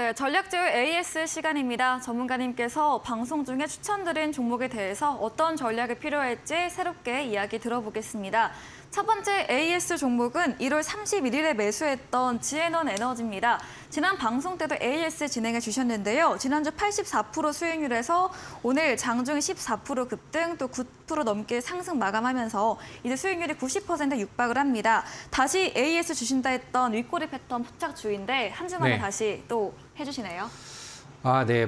네, 전략제휴 AS 시간입니다. 전문가님께서 방송 중에 추천드린 종목에 대해서 어떤 전략이 필요할지 새롭게 이야기 들어보겠습니다. 첫 번째 AS 종목은 1월 31일에 매수했던 지앤원 에너지입니다. 지난 방송 때도 AS 진행해 주셨는데요. 지난주 84% 수익률에서 오늘 장중에 14% 급등, 또 9% 넘게 상승 마감하면서 이제 수익률이 90%에 육박을 합니다. 다시 AS 주신다 했던 윗꼬리 패턴 포착주인데 한 주 만에 다시 또 해주시네요. 네,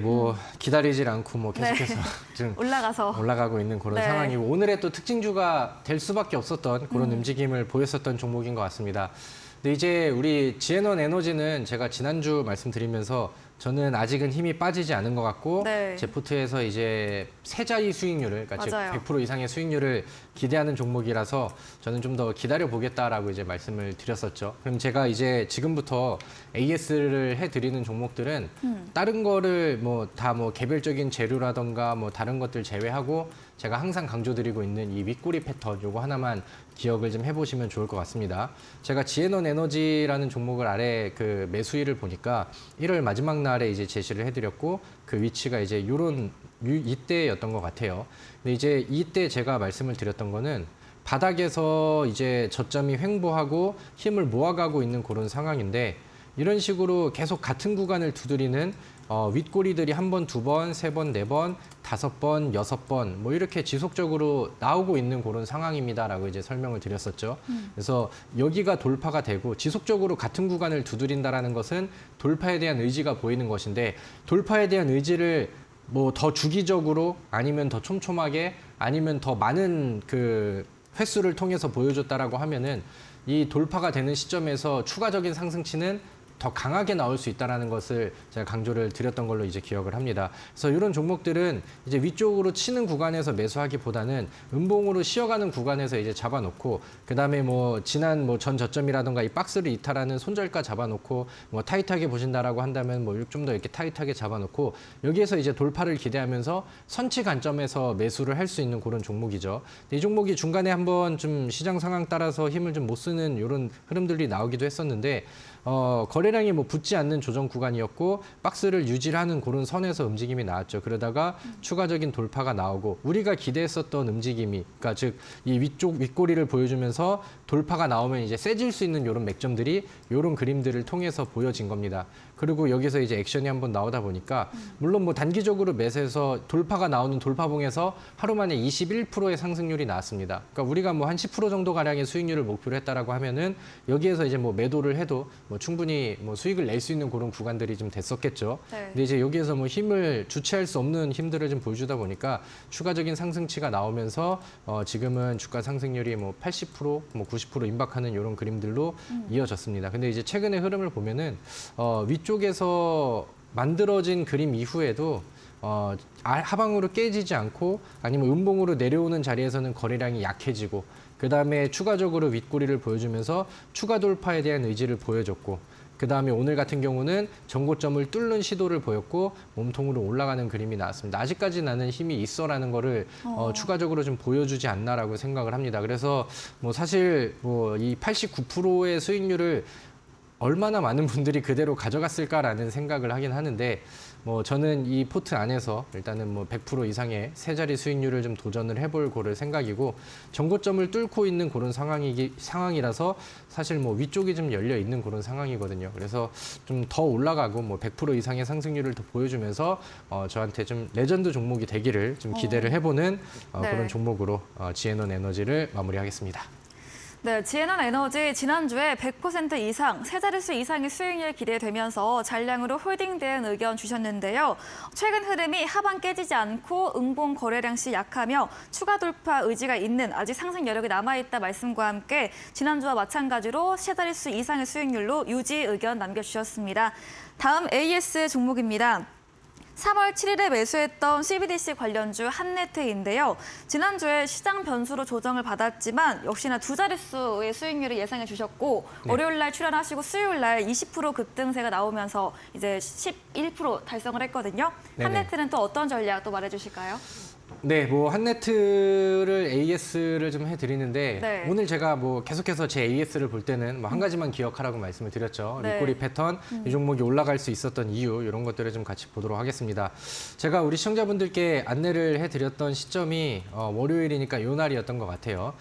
기다리질 않고 계속해서 좀 올라가고 있는 그런 상황이고 오늘의 또 특징주가 될 수밖에 없었던 그런 움직임을 보였었던 종목인 것 같습니다. 근데 이제 우리 지앤원 에너지는 제가 지난주 말씀드리면서 저는 아직은 힘이 빠지지 않은 것 같고 제 포트에서 이제 세 자리 수익률을, 그러니까 즉 100% 이상의 수익률을 기대하는 종목이라서 저는 좀 더 기다려 보겠다라고 이제 말씀을 드렸었죠. 그럼 제가 이제 지금부터 AS를 해드리는 종목들은 다른 거를 다 개별적인 재료라던가 다른 것들 제외하고 제가 항상 강조드리고 있는 이 윗꼬리 패턴 요거 하나만 기억을 좀 해보시면 좋을 것 같습니다. 제가 지앤원 에너지라는 종목을 아래 그 매수일을 보니까 1월 마지막 날에 이제 제시를 해드렸고 그 위치가 이제 이때였던 것 같아요. 근데 이제 이때 제가 말씀을 드렸던 거는 바닥에서 이제 저점이 횡보하고 힘을 모아가고 있는 그런 상황인데 이런 식으로 계속 같은 구간을 두드리는 윗꼬리들이 한 번, 두 번, 세 번, 네 번, 다섯 번, 여섯 번 이렇게 지속적으로 나오고 있는 그런 상황입니다라고 이제 설명을 드렸었죠. 그래서 여기가 돌파가 되고 지속적으로 같은 구간을 두드린다라는 것은 돌파에 대한 의지가 보이는 것인데 돌파에 대한 의지를 더 주기적으로 아니면 더 촘촘하게 아니면 더 많은 그 횟수를 통해서 보여줬다라고 하면은 이 돌파가 되는 시점에서 추가적인 상승치는 더 강하게 나올 수 있다는 것을 제가 강조를 드렸던 걸로 이제 기억을 합니다. 그래서 이런 종목들은 이제 위쪽으로 치는 구간에서 매수하기보다는 음봉으로 쉬어가는 구간에서 이제 잡아놓고 그다음에 지난 전 저점이라든가 이 박스를 이탈하는 손절가 잡아놓고 타이트하게 보신다라고 한다면 좀 더 이렇게 타이트하게 잡아놓고 여기에서 이제 돌파를 기대하면서 선치 관점에서 매수를 할 수 있는 그런 종목이죠. 이 종목이 중간에 한번 좀 시장 상황 따라서 힘을 좀 못 쓰는 이런 흐름들이 나오기도 했었는데 거래량이 붙지 않는 조정 구간이었고 박스를 유지하는 그런 선에서 움직임이 나왔죠. 그러다가 추가적인 돌파가 나오고 우리가 기대했었던 움직임이, 그러니까 즉 이 위쪽 윗꼬리를 보여주면서 돌파가 나오면 이제 세질 수 있는 이런 맥점들이 이런 그림들을 통해서 보여진 겁니다. 그리고 여기서 이제 액션이 한번 나오다 보니까 물론 단기적으로 매수해서 돌파가 나오는 돌파봉에서 하루 만에 21%의 상승률이 나왔습니다. 그러니까 우리가 한 10% 정도 가량의 수익률을 목표로 했다라고 하면은 여기에서 이제 매도를 해도 충분히 수익을 낼 수 있는 그런 구간들이 좀 됐었겠죠. 근데 이제 여기에서 힘을 주체할 수 없는 힘들을 좀 보여주다 보니까 추가적인 상승치가 나오면서 지금은 주가 상승률이 80%, 90% 임박하는 이런 그림들로 이어졌습니다. 근데 이제 최근의 흐름을 보면은 위쪽에서 만들어진 그림 이후에도 하방으로 깨지지 않고 아니면 음봉으로 내려오는 자리에서는 거래량이 약해지고 그다음에 추가적으로 윗꼬리를 보여주면서 추가 돌파에 대한 의지를 보여줬고 그다음에 오늘 같은 경우는 전고점을 뚫는 시도를 보였고 몸통으로 올라가는 그림이 나왔습니다. 아직까지 나는 힘이 있어라는 거를 추가적으로 좀 보여주지 않나라고 생각을 합니다. 그래서 사실 이 89%의 수익률을 얼마나 많은 분들이 그대로 가져갔을까라는 생각을 하긴 하는데 저는 이 포트 안에서 일단은 100% 이상의 세 자리 수익률을 좀 도전을 해볼 그럴 생각이고 전고점을 뚫고 있는 그런 상황이라서 사실 위쪽이 좀 열려 있는 그런 상황이거든요. 그래서 좀 더 올라가고 100% 이상의 상승률을 더 보여주면서 저한테 좀 레전드 종목이 되기를 좀 기대를 해보는 그런 종목으로 지앤원 에너지를 마무리하겠습니다. 네, 지앤원 에너지 지난주에 100% 이상, 세 자릿수 이상의 수익률 기대되면서 잔량으로 홀딩 대응 의견 주셨는데요. 최근 흐름이 하방 깨지지 않고 음봉 거래량 시 약하며 추가 돌파 의지가 있는 아직 상승 여력이 남아있다 말씀과 함께 지난주와 마찬가지로 세 자릿수 이상의 수익률로 유지 의견 남겨주셨습니다. 다음 AS 종목입니다. 3월 7일에 매수했던 CBDC 관련주 한네트인데요. 지난주에 시장 변수로 조정을 받았지만 역시나 두 자릿수의 수익률을 예상해 주셨고 월요일 날 출연하시고 수요일 날 20% 급등세가 나오면서 이제 11% 달성을 했거든요. 한네트는 또 어떤 전략 또 말해 주실까요? 네, 뭐 한네트를 AS를 좀 해드리는데 네. 오늘 제가 뭐 계속해서 제 AS를 볼 때는 뭐 한 가지만 기억하라고 말씀을 드렸죠. 네. 윗꼬리 패턴, 이 종목이 올라갈 수 있었던 이유 이런 것들을 좀 같이 보도록 하겠습니다. 제가 우리 시청자분들께 안내를 해드렸던 시점이 월요일이니까 요 날이었던 것 같아요.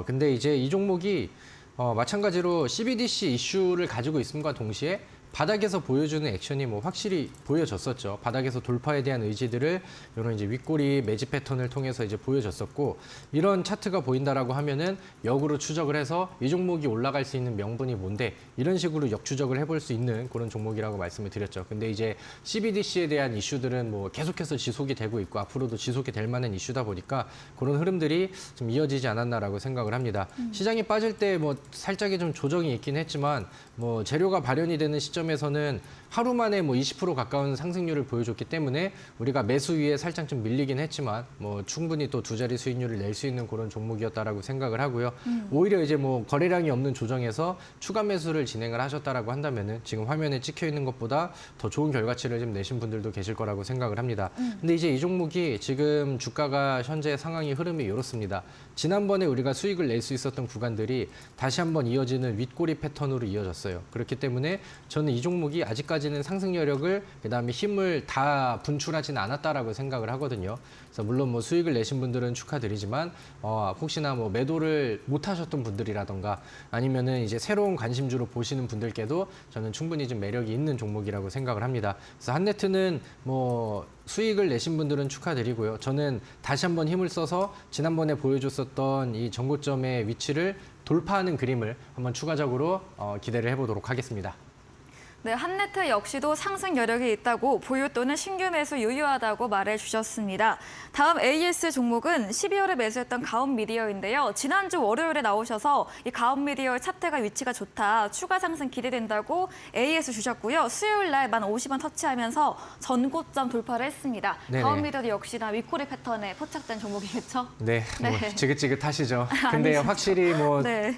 근데 이제 이 종목이 마찬가지로 CBDC 이슈를 가지고 있음과 동시에 바닥에서 보여주는 액션이 뭐 확실히 보여졌었죠. 바닥에서 돌파에 대한 의지들을 이런 이제 윗꼬리 매집 패턴을 통해서 이제 보여줬었고, 이런 차트가 보인다라고 하면은 역으로 추적을 해서 이 종목이 올라갈 수 있는 명분이 뭔데, 이런 식으로 역추적을 해볼 수 있는 그런 종목이라고 말씀을 드렸죠. 근데 이제 CBDC에 대한 이슈들은 뭐 계속해서 지속이 되고 있고 앞으로도 지속이 될 만한 이슈다 보니까 그런 흐름들이 좀 이어지지 않았나라고 생각을 합니다. 시장이 빠질 때 뭐 살짝의 좀 조정이 있긴 했지만 뭐 재료가 발현이 되는 시점에서는 하루 만에 뭐 20% 가까운 상승률을 보여줬기 때문에 우리가 매수 위에 살짝 좀 밀리긴 했지만 뭐 충분히 또 두 자리 수익률을 낼 수 있는 그런 종목이었다라고 생각을 하고요. 오히려 이제 뭐 거래량이 없는 조정에서 추가 매수를 진행을 하셨다라고 한다면은 지금 화면에 찍혀 있는 것보다 더 좋은 결과치를 좀 내신 분들도 계실 거라고 생각을 합니다. 근데 이제 이 종목이 지금 주가가 현재 상황이 흐름이 이렇습니다. 지난번에 우리가 수익을 낼 수 있었던 구간들이 다시 한번 이어지는 윗꼬리 패턴으로 이어졌어요. 그렇기 때문에 저는 이 종목이 아직까지는 상승 여력을 그다음에 힘을 다 분출하지는 않았다라고 생각을 하거든요. 그래서 물론 뭐 수익을 내신 분들은 축하드리지만 혹시나 뭐 매도를 못 하셨던 분들이라던가 아니면은 이제 새로운 관심주로 보시는 분들께도 저는 충분히 좀 매력이 있는 종목이라고 생각을 합니다. 그래서 한네트는 뭐 수익을 내신 분들은 축하드리고요. 저는 다시 한번 힘을 써서 지난번에 보여줬었던 이 전고점의 위치를 돌파하는 그림을 한번 추가적으로 기대를 해보도록 하겠습니다. 네, 한네트 역시도 상승 여력이 있다고 보유 또는 신규 매수 유효하다고 말해주셨습니다. 다음 AS 종목은 12월에 매수했던 가온미디어인데요. 지난주 월요일에 나오셔서 이 가온미디어의 차트가 위치가 좋다, 추가 상승 기대된다고 AS 주셨고요. 수요일 날 1050원 터치하면서 전고점 돌파를 했습니다. 네네. 가온미디어도 역시나 윗꼬리 패턴에 포착된 종목이겠죠? 네, 뭐 네. 지긋지긋하시죠. 근데 아니시죠? 확실히 뭐 네.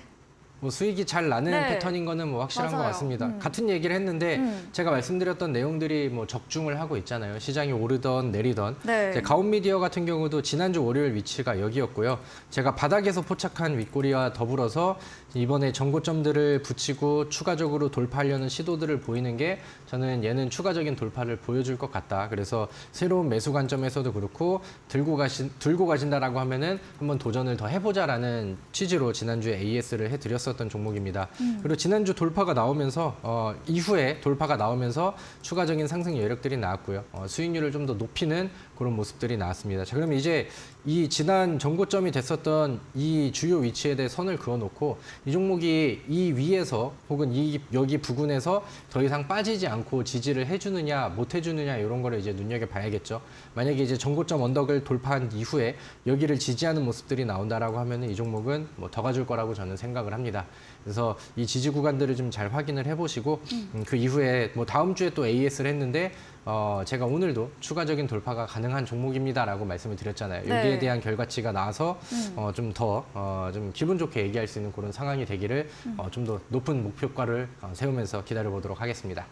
뭐 수익이 잘 나는 네. 패턴인 거는 뭐 확실한 맞아요. 것 같습니다. 같은 얘기를 했는데 제가 말씀드렸던 내용들이 뭐 적중을 하고 있잖아요. 시장이 오르던 내리던. 네. 이제 가온미디어 같은 경우도 지난주 월요일 위치가 여기였고요. 제가 바닥에서 포착한 윗꼬리와 더불어서 이번에 전고점들을 붙이고 추가적으로 돌파하려는 시도들을 보이는 게 저는 얘는 추가적인 돌파를 보여줄 것 같다. 그래서 새로운 매수 관점에서도 그렇고 들고 가신다라고 하면은 한번 도전을 더 해보자라는 취지로 지난주에 AS를 해드렸었던 종목입니다. 그리고 지난주 돌파가 나오면서 이후에 돌파가 나오면서 추가적인 상승 여력들이 나왔고요. 수익률을 좀 더 높이는 그런 모습들이 나왔습니다. 자, 그럼 이제 이 지난 전고점이 됐었던 이 주요 위치에 대해 선을 그어놓고 이 종목이 이 위에서 혹은 여기 부근에서 더 이상 빠지지 않고 지지를 해주느냐 못 해주느냐 이런 거를 이제 눈여겨봐야겠죠. 만약에 이제 전고점 언덕을 돌파한 이후에 여기를 지지하는 모습들이 나온다라고 하면 이 종목은 뭐 더 가줄 거라고 저는 생각을 합니다. 그래서 이 지지 구간들을 좀 잘 확인을 해보시고 그 이후에 뭐 다음 주에 또 AS를 했는데 제가 오늘도 추가적인 돌파가 가능한 종목입니다라고 말씀을 드렸잖아요. 네. 여기에 대한 결과치가 나와서 좀 더 좀 기분 좋게 얘기할 수 있는 그런 상황이 되기를 좀 더 높은 목표가를 세우면서 기다려 보도록 하겠습니다.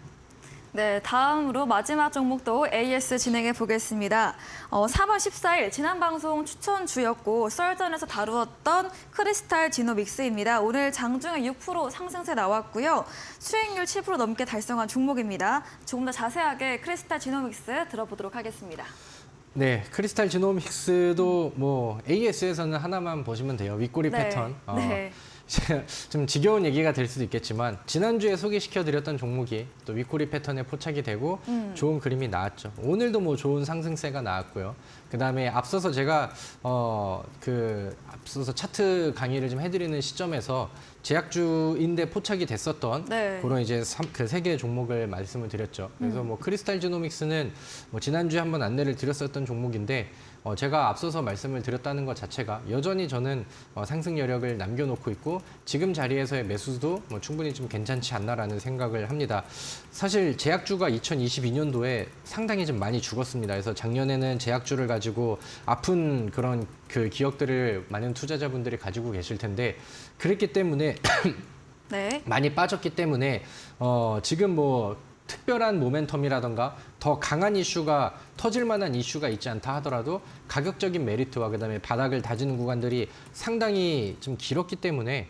네, 다음으로 마지막 종목도 AS 진행해 보겠습니다. 3월 14일 지난 방송 추천주였고 썰전에서 다루었던 크리스탈 지노믹스입니다. 오늘 장중에 6% 상승세 나왔고요. 수익률 7% 넘게 달성한 종목입니다. 조금 더 자세하게 크리스탈 지노믹스 들어보도록 하겠습니다. 네, 크리스탈 지노믹스도 뭐 AS에서는 하나만 보시면 돼요. 윗꼬리 네. 패턴. 네. 좀 지겨운 얘기가 될 수도 있겠지만 지난주에 소개시켜드렸던 종목이 또 윗꼬리 패턴에 포착이 되고 좋은 그림이 나왔죠. 오늘도 뭐 좋은 상승세가 나왔고요. 그다음에 앞서서 제가 앞서서 차트 강의를 좀 해드리는 시점에서 제약주인데 포착이 됐었던 네. 그런 이제 그 세 개의 종목을 말씀을 드렸죠. 그래서 뭐 크리스탈 지노믹스는 뭐 지난주에 한번 안내를 드렸었던 종목인데 제가 앞서서 말씀을 드렸다는 것 자체가 여전히 저는 상승 여력을 남겨놓고 있고 지금 자리에서의 매수도 뭐 충분히 좀 괜찮지 않나라는 생각을 합니다. 사실 제약주가 2022년도에 상당히 좀 많이 죽었습니다. 그래서 작년에는 제약주를 가지고 아픈 그런 그 기억들을 많은 투자자분들이 가지고 계실 텐데 그랬기 때문에 네. 많이 빠졌기 때문에 지금 뭐 특별한 모멘텀이라던가 더 강한 이슈가 터질 만한 이슈가 있지 않다 하더라도 가격적인 메리트와 그다음에 바닥을 다지는 구간들이 상당히 좀 길었기 때문에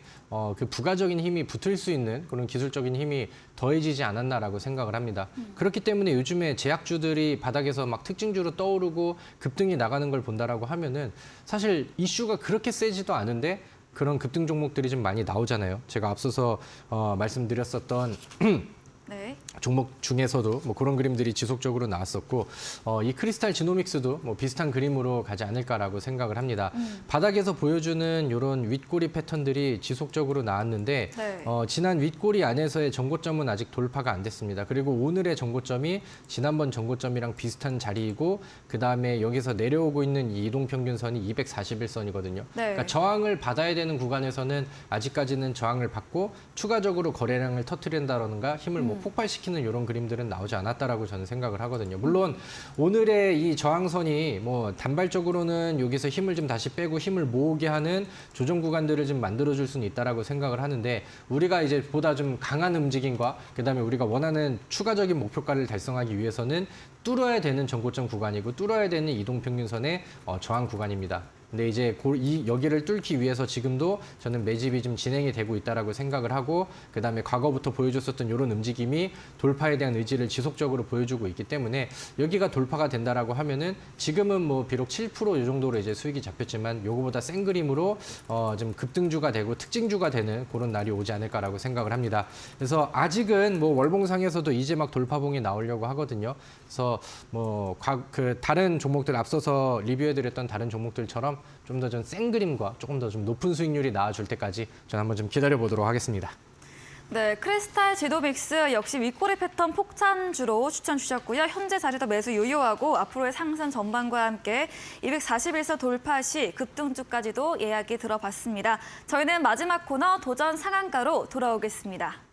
그 부가적인 힘이 붙을 수 있는 그런 기술적인 힘이 더해지지 않았나라고 생각을 합니다. 그렇기 때문에 요즘에 제약주들이 바닥에서 막 특징주로 떠오르고 급등이 나가는 걸 본다라고 하면은 사실 이슈가 그렇게 세지도 않은데 그런 급등 종목들이 좀 많이 나오잖아요. 제가 앞서서 말씀드렸었던 네. 종목 중에서도 뭐 그런 그림들이 지속적으로 나왔었고 이 크리스탈 지노믹스도 뭐 비슷한 그림으로 가지 않을까라고 생각을 합니다. 바닥에서 보여주는 이런 윗꼬리 패턴들이 지속적으로 나왔는데 네. 지난 윗꼬리 안에서의 정고점은 아직 돌파가 안 됐습니다. 그리고 오늘의 정고점이 지난번 정고점이랑 비슷한 자리이고 그다음에 여기서 내려오고 있는 이 이동평균선이 241선이거든요. 네. 그러니까 저항을 받아야 되는 구간에서는 아직까지는 저항을 받고 추가적으로 거래량을 터뜨린다라든가 힘을 뭐 폭발시키는 이런 그림들은 나오지 않았다라고 저는 생각을 하거든요. 물론 오늘의 이 저항선이 뭐 단발적으로는 여기서 힘을 좀 다시 빼고 힘을 모으게 하는 조정 구간들을 좀 만들어줄 수는 있다라고 생각을 하는데 우리가 이제 보다 좀 강한 움직임과 그다음에 우리가 원하는 추가적인 목표가를 달성하기 위해서는 뚫어야 되는 정고점 구간이고 뚫어야 되는 이동평균선의 저항 구간입니다. 근데 이제 여기를 뚫기 위해서 지금도 저는 매집이 좀 진행이 되고 있다라고 생각을 하고 그다음에 과거부터 보여줬었던 이런 움직임이 돌파에 대한 의지를 지속적으로 보여주고 있기 때문에 여기가 돌파가 된다라고 하면은 지금은 뭐 비록 7% 이 정도로 이제 수익이 잡혔지만 요거보다 센 그림으로 좀 급등주가 되고 특징주가 되는 그런 날이 오지 않을까라고 생각을 합니다. 그래서 아직은 뭐 월봉상에서도 이제 막 돌파봉이 나오려고 하거든요. 그래서 뭐 그 다른 종목들 앞서서 리뷰해드렸던 다른 종목들처럼 좀 더 좀 센 그림과 조금 더 좀 높은 수익률이 나와줄 때까지 저는 한번 좀 기다려보도록 하겠습니다. 네, 크리스탈 지노믹스 역시 윗꼬리 패턴 폭탄주로 추천 주셨고요. 현재 자리도 매수 유효하고 앞으로의 상승 전반과 함께 241선 돌파 시 급등주까지도 예약이 들어봤습니다. 저희는 마지막 코너 도전 상한가로 돌아오겠습니다.